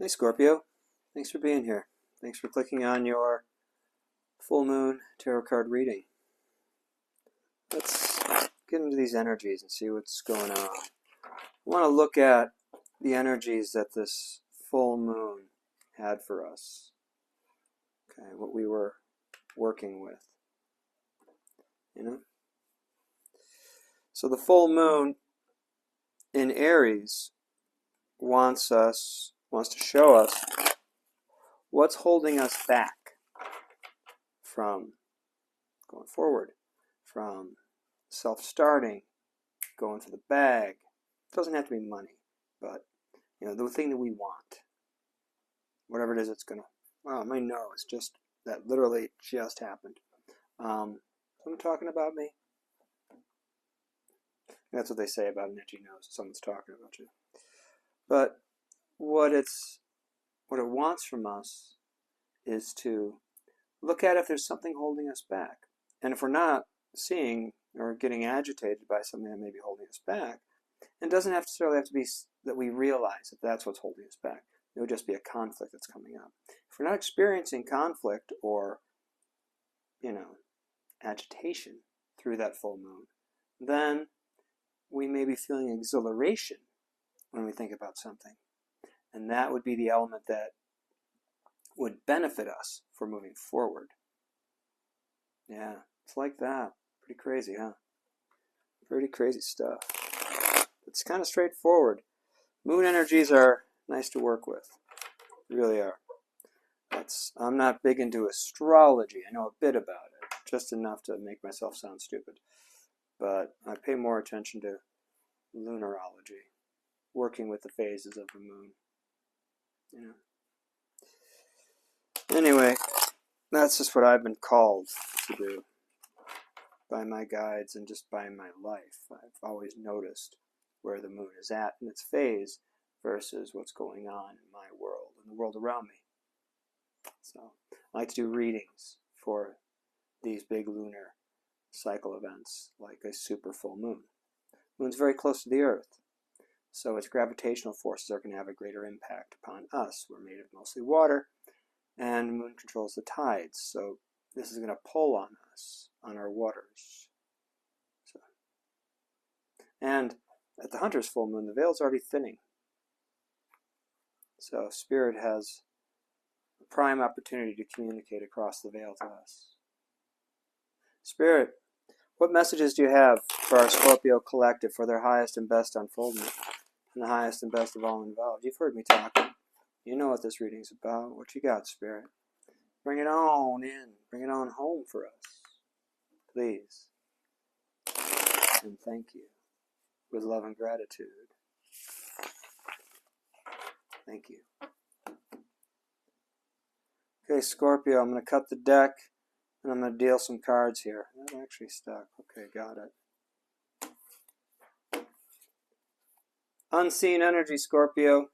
Hey Scorpio, thanks for being here. Thanks for clicking on your full moon tarot card reading. Let's get into these energies and see what's going on. I want to look at the energies that this full moon had for us. Okay, what we were working with. So the full moon in Aries wants to show us what's holding us back from going forward, from self-starting, going for the bag. It doesn't have to be money, but the thing that we want, whatever it is, it's gonna. Wow, my nose that literally just happened. Someone talking about me? That's what they say about an itchy nose. Someone's talking about you. But what it wants from us is to look at if there's something holding us back. And if we're not seeing or getting agitated by something that may be holding us back, it doesn't necessarily have to be that we realize that that's what's holding us back. It would just be a conflict that's coming up. If we're not experiencing conflict or, agitation through that full moon, then we may be feeling exhilaration when we think about something. And that would be the element that would benefit us for moving forward. Yeah, it's like that. Pretty crazy, huh? Pretty crazy stuff. It's kind of straightforward. Moon energies are nice to work with. They really are. I'm not big into astrology. I know a bit about it, just enough to make myself sound stupid. But I pay more attention to lunarology, working with the phases of the moon. Anyway, that's just what I've been called to do by my guides and just by my life. I've always noticed where the moon is at in its phase versus what's going on in my world and the world around me. So I like to do readings for these big lunar cycle events like a super full moon. The moon's very close to the Earth, so its gravitational forces are going to have a greater impact upon us. We're made of mostly water, and the moon controls the tides, so this is going to pull on us, on our waters. And at the Hunter's full moon, the veil's already thinning. So Spirit has a prime opportunity to communicate across the veil to us. Spirit, what messages do you have for our Scorpio collective for their highest and best unfoldment and the highest and best of all involved? You've heard me talking. You know what this reading's about. What you got, Spirit? Bring it on in. Bring it on home for us. Please. And thank you. With love and gratitude. Thank you. Okay, Scorpio, I'm going to cut the deck and I'm going to deal some cards here. That actually stuck. Okay, got it. Unseen energy, Scorpio.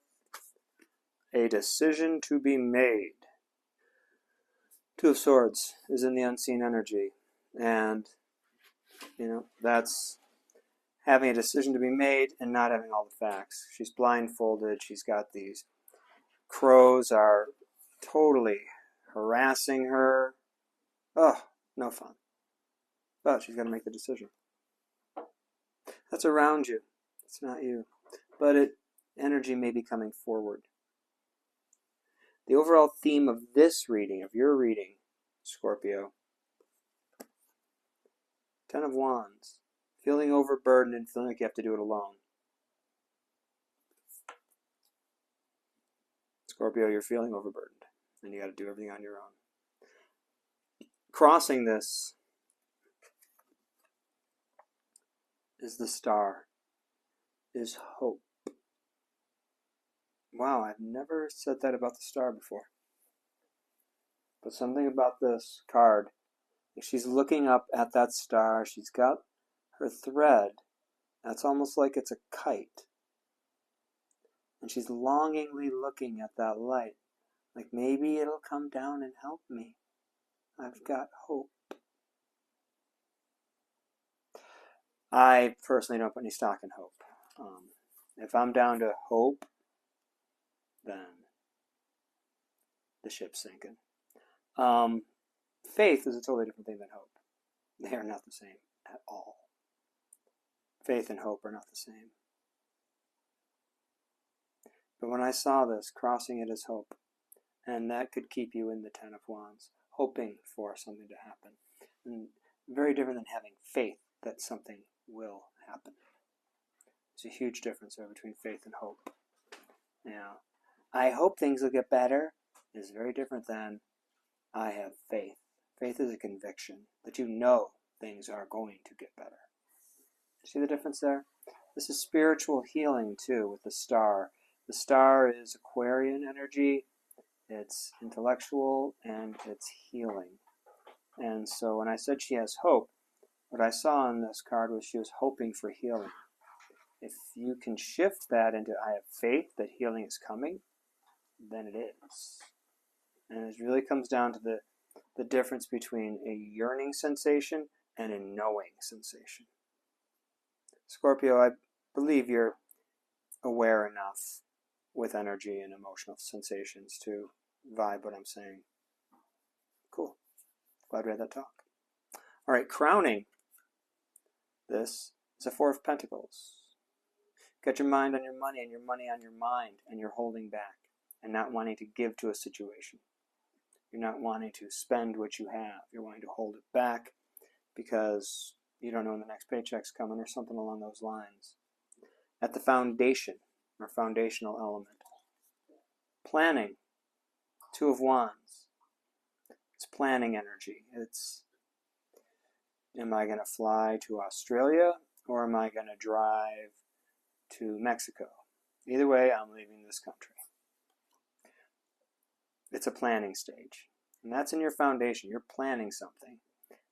A decision to be made. Two of Swords is in the unseen energy. And, that's having a decision to be made and not having all the facts. She's blindfolded. She's got these crows are totally harassing her. Oh, no fun. But she's got to make the decision. That's around you. It's not you. But energy may be coming forward. The overall theme of this reading, of your reading, Scorpio, 10 of Wands, feeling overburdened and feeling like you have to do it alone. Scorpio, you're feeling overburdened and you got to do everything on your own. Crossing this is the star, is hope. Wow, I've never said that about the star before. But something about this card, she's looking up at that star, she's got her thread, that's almost like it's a kite. And she's longingly looking at that light, like maybe it'll come down and help me. I've got hope. I personally don't put any stock in hope. If I'm down to hope, then the ship's sinking. Faith is a totally different thing than hope. They are not the same at all. Faith and hope are not the same. But when I saw this, crossing it as hope, and that could keep you in the Ten of Wands, hoping for something to happen. And very different than having faith that something will happen. There's a huge difference there between faith and hope. Now, I hope things will get better is very different than I have faith. Faith is a conviction that you know things are going to get better. See the difference there? This is spiritual healing too with the star. The star is Aquarian energy. It's intellectual and it's healing. And so when I said she has hope, what I saw on this card was she was hoping for healing. If you can shift that into I have faith that healing is coming, then it is. And it really comes down to the difference between a yearning sensation and a knowing sensation. Scorpio, I believe you're aware enough with energy and emotional sensations to vibe what I'm saying. Cool. Glad we had that talk. All right, crowning this is a Four of Pentacles. Got your mind on your money and your money on your mind, and you're holding back and not wanting to give to a situation. You're not wanting to spend what you have. You're wanting to hold it back because you don't know when the next paycheck's coming or something along those lines. At the foundation, or foundational element. Planning. Two of Wands. It's planning energy. It's, am I going to fly to Australia or am I going to drive to Mexico? Either way, I'm leaving this country. It's a planning stage. And that's in your foundation. You're planning something.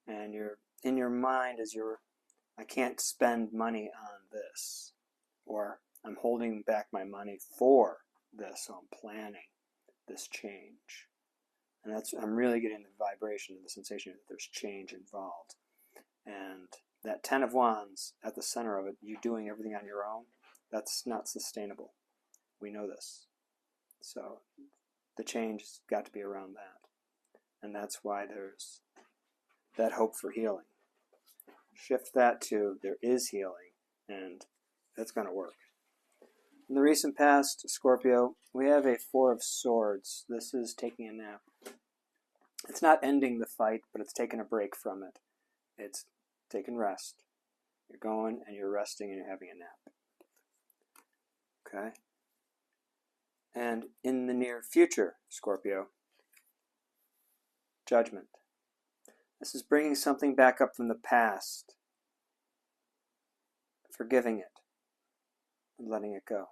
And you're in your mind as I can't spend money on this. Or I'm holding back my money for this, so I'm planning this change. And I'm really getting the vibration and the sensation that there's change involved. And that Ten of Wands at the center of it, you doing everything on your own, that's not sustainable. We know this. So the change has got to be around that. And that's why there's that hope for healing. Shift that to there is healing, and that's going to work. In the recent past, Scorpio, we have a Four of Swords. This is taking a nap. It's not ending the fight, but it's taking a break from it. It's taking rest. You're going and you're resting and you're having a nap. Okay? And in the near future, Scorpio, Judgment. This is bringing something back up from the past, forgiving it, and letting it go.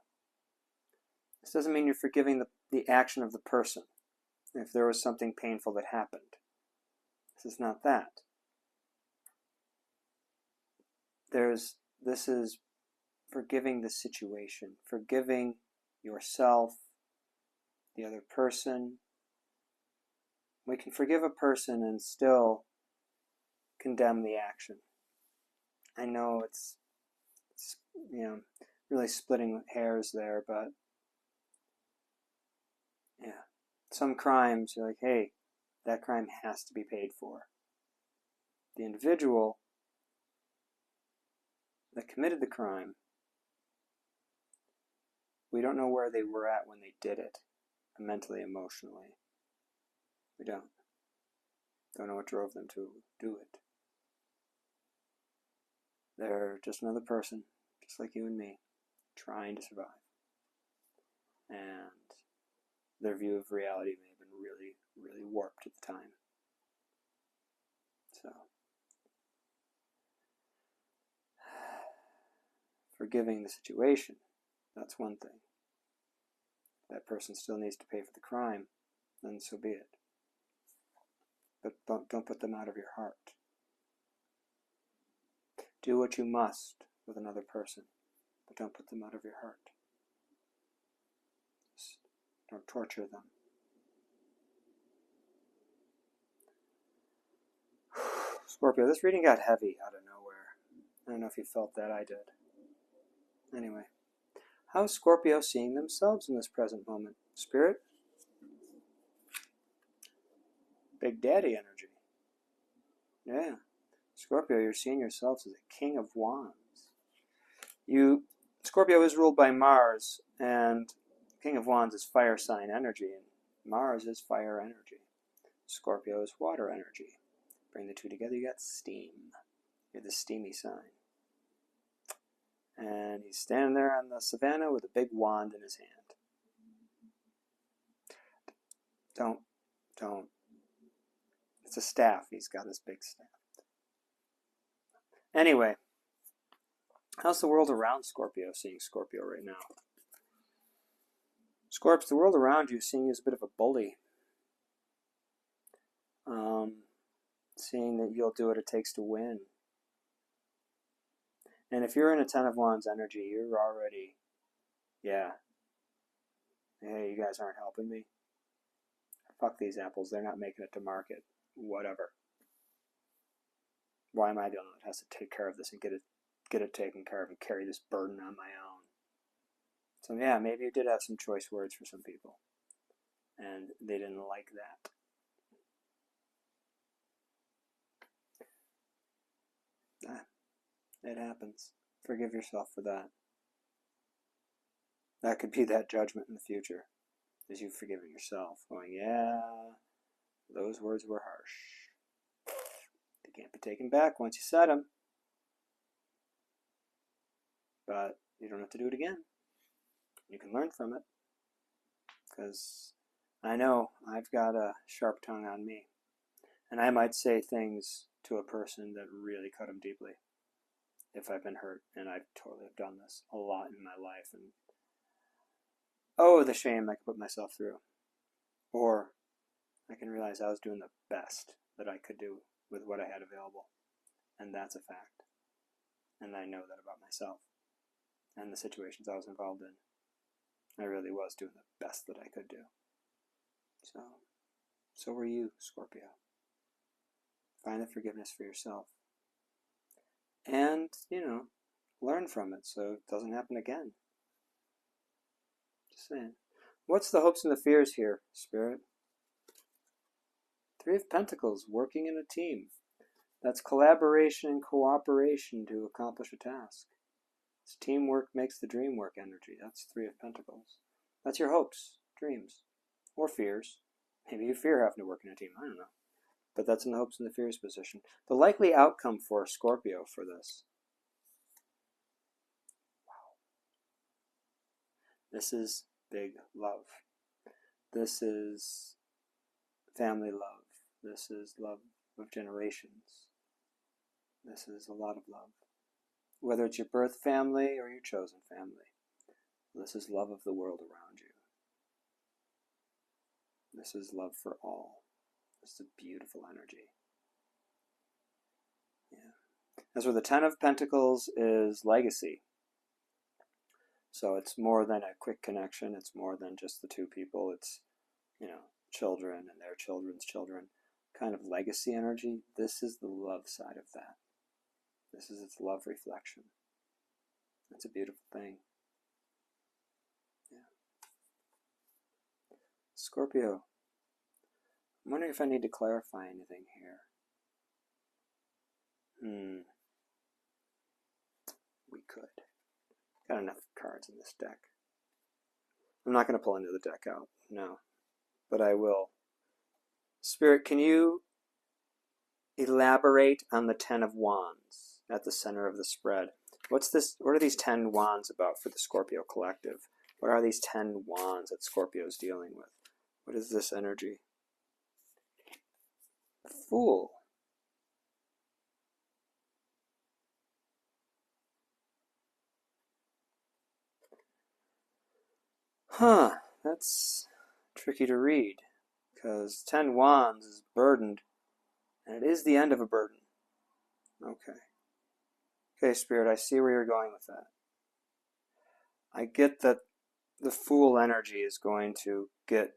This doesn't mean you're forgiving the action of the person. If there was something painful that happened. This is not that. This is forgiving the situation, forgiving yourself, the other person. We can forgive a person and still condemn the action. I know it's really splitting hairs there, but yeah. Some crimes, you're like, hey, that crime has to be paid for. The individual that committed the crime, we don't know where they were at when they did it, mentally, emotionally. We don't. Don't know what drove them to do it. They're just another person, just like you and me, trying to survive. And their view of reality may have been really, really warped at the time. So, forgiving the situation, that's one thing. If that person still needs to pay for the crime, then so be it. But don't put them out of your heart. Do what you must with another person, but don't put them out of your heart. Just don't torture them. Scorpio, this reading got heavy out of nowhere. I don't know if you felt that. I did. Anyway, how is Scorpio seeing themselves in this present moment? Spirit? Big Daddy energy. Yeah. Scorpio, you're seeing yourselves as a King of Wands. Scorpio is ruled by Mars, and King of Wands is fire sign energy, and Mars is fire energy. Scorpio is water energy. Bring the two together, you got steam. You're the steamy sign. And he's standing there on the savannah with a big wand in his hand. Don't. It's a staff. He's got his big staff. Anyway, how's the world around Scorpio seeing Scorpio right now? Scorps, the world around you is seeing you as a bit of a bully. Seeing that you'll do what it takes to win. And if you're in a Ten of Wands energy, you're already, yeah. Hey, you guys aren't helping me. Fuck these apples. They're not making it to market. Whatever. Why am I the only one that has to take care of this and get it taken care of and carry this burden on my own? So yeah, maybe you did have some choice words for some people. And they didn't like that. It happens. Forgive yourself for that. That could be that judgment in the future. Is you forgiving yourself. Going, yeah, those words were harsh. They can't be taken back once you said them. But you don't have to do it again. You can learn from it. Because I know I've got a sharp tongue on me. And I might say things to a person that really cut them deeply. If I've been hurt, and I totally have done this a lot in my life, and oh, the shame I could put myself through. Or I can realize I was doing the best that I could do with what I had available, and that's a fact. And I know that about myself and the situations I was involved in. I really was doing the best that I could do. So were you, Scorpio. Find the forgiveness for yourself. And, learn from it so it doesn't happen again. Just saying. What's the hopes and the fears here, Spirit? Three of Pentacles, working in a team. That's collaboration and cooperation to accomplish a task. It's teamwork makes the dream work energy. That's Three of Pentacles. That's your hopes, dreams, or fears. Maybe you fear having to work in a team. I don't know. But that's in the hopes and the fears position. The likely outcome for Scorpio for this. Wow. This is big love. This is family love. This is love of generations. This is a lot of love. Whether it's your birth family or your chosen family. This is love of the world around you. This is love for all. It's a beautiful energy. Yeah. As for the Ten of Pentacles is legacy. So it's more than a quick connection. It's more than just the two people. It's, children and their children's children. Kind of legacy energy. This is the love side of that. This is its love reflection. It's a beautiful thing. Yeah. Scorpio. I'm wondering if I need to clarify anything here. We could. Got enough cards in this deck. I'm not going to pull any of the deck out, no. But I will. Spirit, can you elaborate on the Ten of Wands at the center of the spread? What are these 10 wands about for the Scorpio collective? What are these 10 wands that Scorpio is dealing with? What is this energy? Fool. Huh, that's tricky to read, because 10 wands is burdened, and it is the end of a burden. Okay. Okay, Spirit, I see where you're going with that. I get that the Fool energy is going to get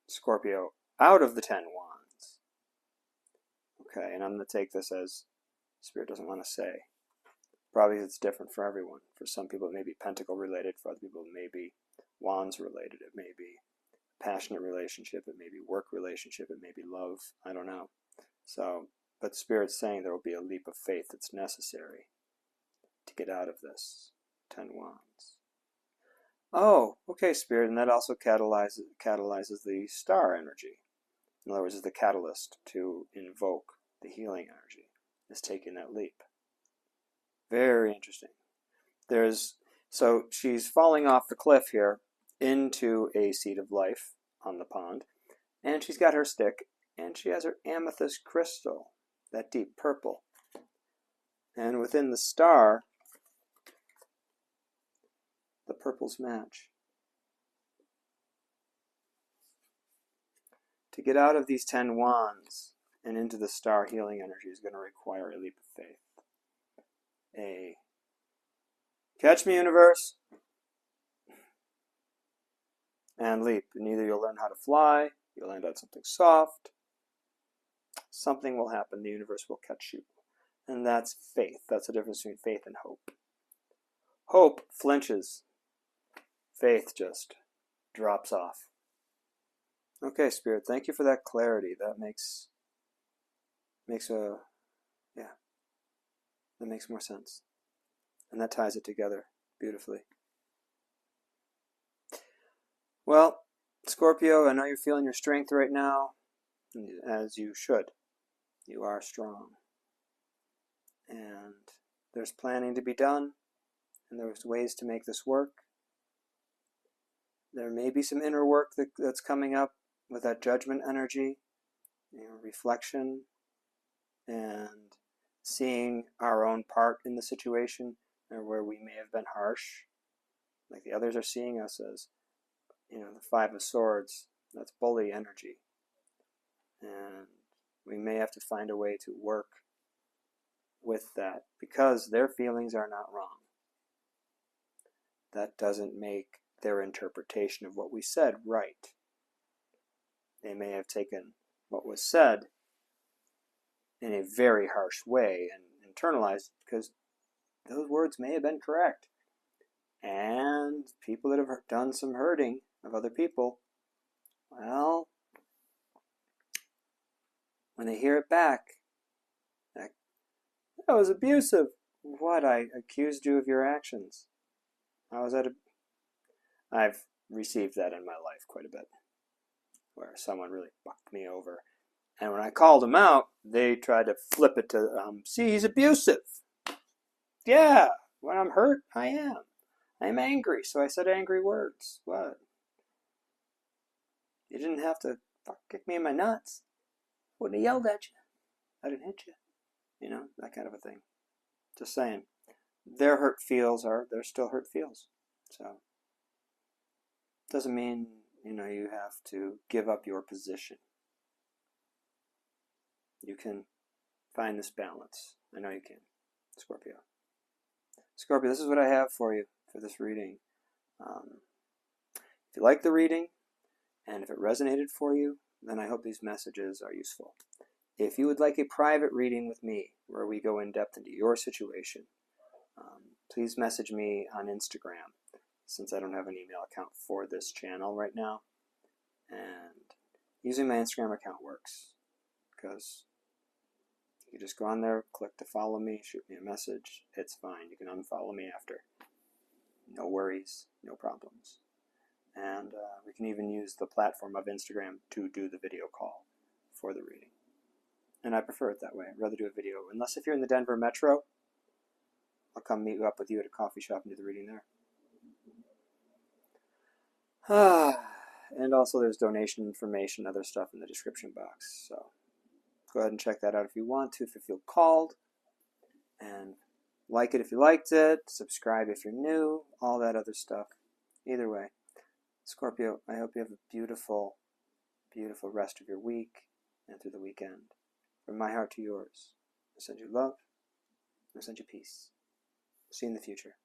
Scorpio out of the 10 wands. Okay, and I'm going to take this as Spirit doesn't want to say. Probably it's different for everyone. For some people it may be pentacle related, for other people it may be wands related, it may be passionate relationship, it may be work relationship, it may be love, I don't know. So, but Spirit's saying there will be a leap of faith that's necessary to get out of this. 10 Wands. Oh, okay, Spirit, and that also catalyzes the star energy. In other words, is the catalyst to invoke the healing energy, is taking that leap. Very interesting. So she's falling off the cliff here into a seat of life on the pond, and she's got her stick, and she has her amethyst crystal, that deep purple. And within the star, the purples match. To get out of these 10 wands and into the star healing energy is going to require a leap of faith. Catch me, universe! And leap. And either you'll learn how to fly, you'll land on something soft, something will happen, the universe will catch you. And that's faith. That's the difference between faith and hope. Hope flinches. Faith just drops off. Okay, Spirit, thank you for that clarity. That makes more sense. And that ties it together beautifully. Well, Scorpio, I know you're feeling your strength right now, as you should. You are strong. And there's planning to be done, and there's ways to make this work. There may be some inner work that's coming up with that judgment energy, reflection, and seeing our own part in the situation, or where we may have been harsh, like the others are seeing us as, the 5 of Swords. That's bully energy, and we may have to find a way to work with that, because their feelings are not wrong. That doesn't make their interpretation of what we said right. They may have taken what was said in a very harsh way and internalized, because those words may have been correct. And people that have done some hurting of other people, well, when they hear it back, that was abusive. What? I accused you of your actions. I've received that in my life quite a bit, where someone really fucked me over. And when I called him out, they tried to flip it to, see, he's abusive. Yeah, when I'm hurt, I am. I'm angry, so I said angry words. What? You didn't have to kick me in my nuts. Wouldn't have yelled at you. I didn't hit you. That kind of a thing. Just saying. Their hurt feels they're still hurt feels. So, doesn't mean, you have to give up your position. You can find this balance. I know you can, Scorpio. Scorpio, this is what I have for you for this reading. If you like the reading, and if it resonated for you, then I hope these messages are useful. If you would like a private reading with me, where we go in depth into your situation, please message me on Instagram, since I don't have an email account for this channel right now. And using my Instagram account works, because you just go on there, click to follow me, shoot me a message. It's fine. You can unfollow me after. No worries, no problems. And we can even use the platform of Instagram to do the video call for the reading. And I prefer it that way. I'd rather do a video. Unless if you're in the Denver metro, I'll come meet up with you at a coffee shop and do the reading there. And also there's donation information, other stuff in the description box. So go ahead and check that out if you want to, if you feel called. And like it if you liked it. Subscribe if you're new. All that other stuff. Either way. Scorpio, I hope you have a beautiful, beautiful rest of your week and through the weekend. From my heart to yours, I send you love, I send you peace. See you in the future.